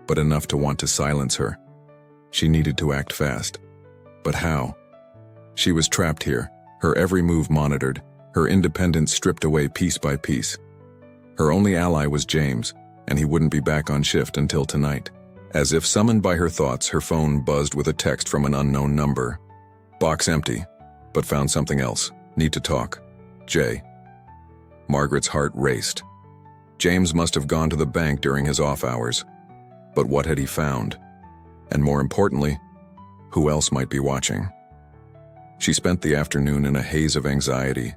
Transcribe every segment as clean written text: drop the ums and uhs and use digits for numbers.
but enough to want to silence her. She needed to act fast. But how? She was trapped here, her every move monitored, her independence stripped away piece by piece. Her only ally was James, and he wouldn't be back on shift until tonight. As if summoned by her thoughts, her phone buzzed with a text from an unknown number. Box empty, but found something else. Need to talk. Jay. Margaret's heart raced. James must have gone to the bank during his off hours. But what had he found? And more importantly, who else might be watching? She spent the afternoon in a haze of anxiety,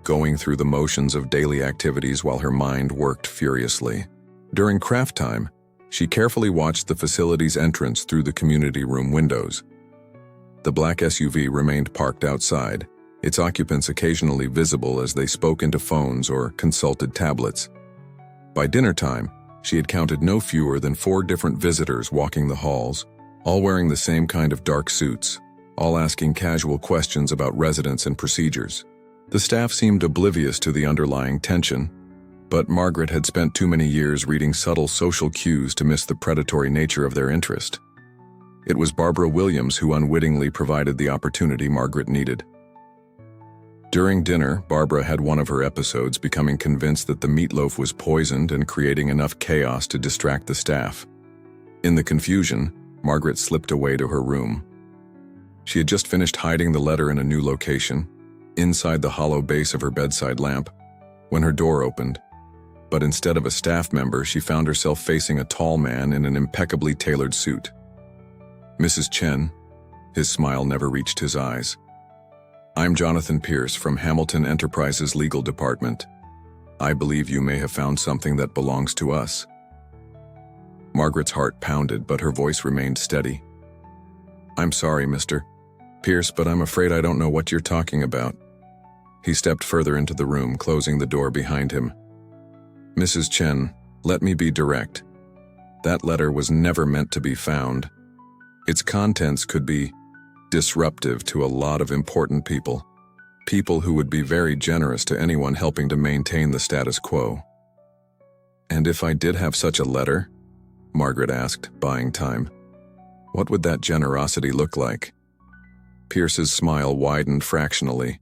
going through the motions of daily activities while her mind worked furiously. During craft time, she carefully watched the facility's entrance through the community room windows. The black SUV remained parked outside, its occupants occasionally visible as they spoke into phones or consulted tablets. By dinner time, she had counted no fewer than 4 different visitors walking the halls, all wearing the same kind of dark suits, all asking casual questions about residents and procedures. The staff seemed oblivious to the underlying tension, but Margaret had spent too many years reading subtle social cues to miss the predatory nature of their interest. It was Barbara Williams who unwittingly provided the opportunity Margaret needed. During dinner, Barbara had one of her episodes, becoming convinced that the meatloaf was poisoned and creating enough chaos to distract the staff. In the confusion, Margaret slipped away to her room. She had just finished hiding the letter in a new location, inside the hollow base of her bedside lamp, when her door opened. But instead of a staff member, she found herself facing a tall man in an impeccably tailored suit. Mrs. Chen, his smile never reached his eyes. I'm Jonathan Pierce from Hamilton Enterprises Legal Department. I believe you may have found something that belongs to us. Margaret's heart pounded, but her voice remained steady. I'm sorry, Mr. Pierce, but I'm afraid I don't know what you're talking about. He stepped further into the room, closing the door behind him. Mrs. Chen, let me be direct. That letter was never meant to be found. Its contents could be disruptive to a lot of important people. People who would be very generous to anyone helping to maintain the status quo. And if I did have such a letter? Margaret asked, buying time. What would that generosity look like? Pierce's smile widened fractionally.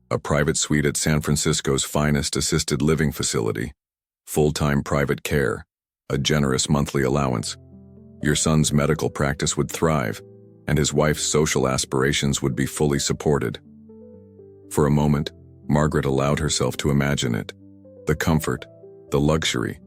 A private suite at San Francisco's finest assisted living facility. Full-time private care. A generous monthly allowance. Your son's medical practice would thrive, and his wife's social aspirations would be fully supported. For a moment, Margaret allowed herself to imagine it. The comfort, the luxury,